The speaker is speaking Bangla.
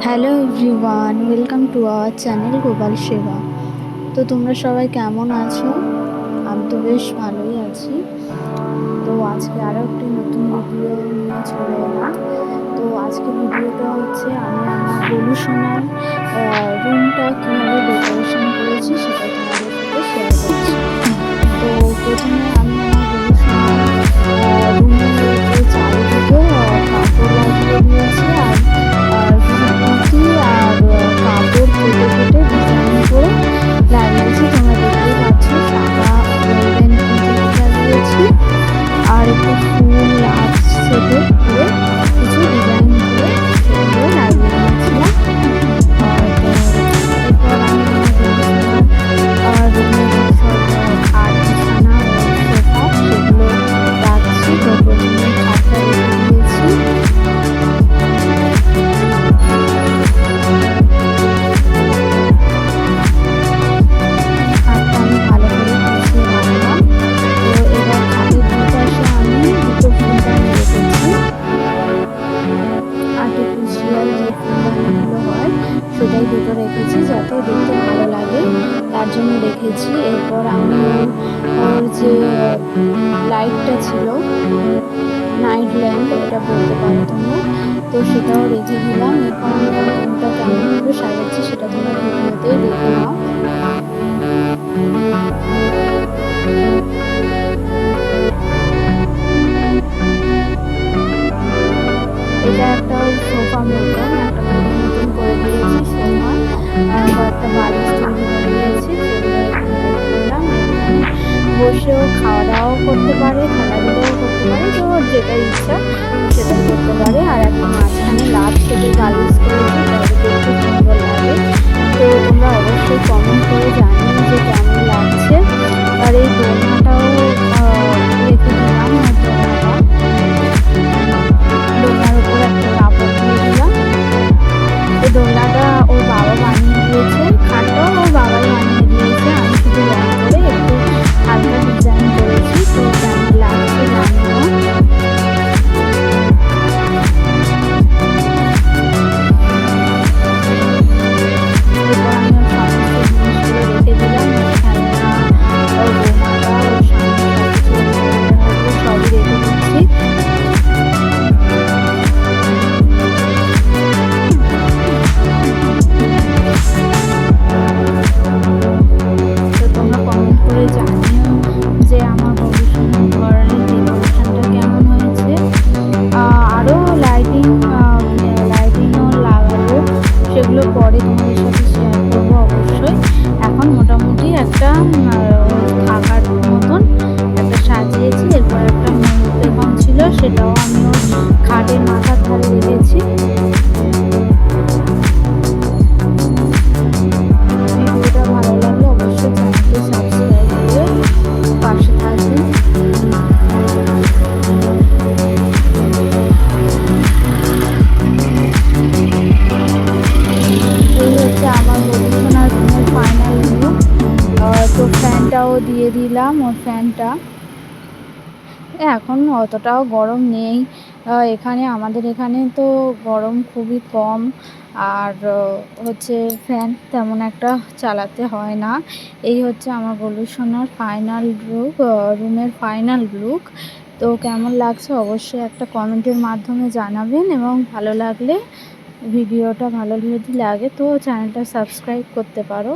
Hello everyone, welcome to our channel Gopal সেবা। তো তোমরা সবাই কেমন আছো? আমি তো বেশ ভালোই আছি। তো আজকে আরও একটি নতুন ভিডিও নিয়ে চলে এলাম। তো আজকে ভিডিওটা হচ্ছে আমি আমার গোলু সোনার রুমটা কীভাবে ডেকোরেশন করেছি সেটা তোমাদের সাথে শেয়ার করছি। তো প্রথমে আমি আমার গোলু সোনার রুমের চারিদিকে কাপড় লাগিয়ে দিয়েছি আর পুঁতি আর কাপড় কেটে কেটে ডিজাইন করে লাগিয়েছি। তোমরা দেখতেই পাচ্ছ সাদা গোল্ডেন পুঁতি লাগিয়েছি আর একটু ফুল লাভ সেটে করে কিছু ডিজাইন করে সেগুলো লাগিয়ে দিয়েছিলাম। এরপর আমি রুমের সব খাট বিছানা সোফা সেগুলো রাখছি। তো প্রথমে খাটটা রেখে দিয়েছি। সেটাই দুটো রেখেছি যাতে দেখতে ভালো লাগে, তার জন্য রেখেছি। এরপর আমি ওর যে লাইটটা ছিল, নাইট ল্যাম্প এটা বলতে পারো তোমরা, তো সেটাও রেখে দিলাম। এরপর আমি ওর রুমটা কেমনভাবে সাজাচ্ছি সেটা তোমরা ভিডিওতেই দেখে নাও। এটা একটা সোফা মতন একটা বেডের মতন করে দিয়েছি, সোফা কয়েকটা বালিশ তৈরি করে দিয়েছি, সেগুলো এখানে রেখে দিলাম। এখানে বসেও খাওয়া দাওয়াও করতে পারে, খেলাধুলাও করতে পারে, তো ওর যেটা ইচ্ছা সেটাই করতে পারে। আর একটা মাঝখানে লাভ সেটে বালিশ করেছি যাতে দেখতে সুন্দর লাগে। তো তোমরা অবশ্যই কমেন্ট করে জানিও যে কেমন লাগছে। আর এই দোলনাটাও রেখে দিলাম, দোলনার উপর একটা কাপড় দিয়ে দিলাম। এই দোলনাটা ওর বাবা বানিয়ে দিয়েছে, খাটটাও ওর বাবাই বানিয়ে দিয়েছে, আমি শুধু রং করে একটু হালকা ডিজাইন করেছি। তো কেমন লাগছে জানিও। এরপর আমি ওর সমস্ত জিনিসগুলো রেখে দিলাম, ওর খেলনা, ওর বোমাটা, ওর সামনে সবই রেখে দিচ্ছি। জানিও যে আমার গবেষণা ঘরের ডেকোরেশনটা কেমন হয়েছে। আরও লাইটিংও লাগাবো, সেগুলো পরে তোমাদের সাথে শেয়ার করবো অবশ্যই। এখন মোটামুটি একটা থাকার মতন একটা সাজিয়েছি। এরপর একটা ময়ূর পেখম ছিল, সেটাও আমি ওর খাটের মাথার ধারে রেখেছি। ভিডিওটা ভালো লাগলে অবশ্যই চ্যানেলটি সাবস্ক্রাইব করে পাশে থাকবেন। এই হচ্ছে আমার গবেষণার রুমের ফাইনাল ভিউ। তো ফ্যানটাও দিয়ে দিলাম, ওর ফ্যানটা এখন অতটাও গরম নেই। আমাদের এখানে তো গরম খুবই কম, আর হচ্ছে ফ্যান তেমন একটা চালাতে হয় না। এই হচ্ছে আমার গোলু সোনার ফাইনাল রুমের ফাইনাল লুক। তো কেমন লাগছে অবশ্যই একটা কমেন্টের মাধ্যমে জানাবেন, এবং ভালো লাগলে ভিডিওটা ভালো যদি লাগে তো চ্যানেলটা সাবস্ক্রাইব করতে পারো।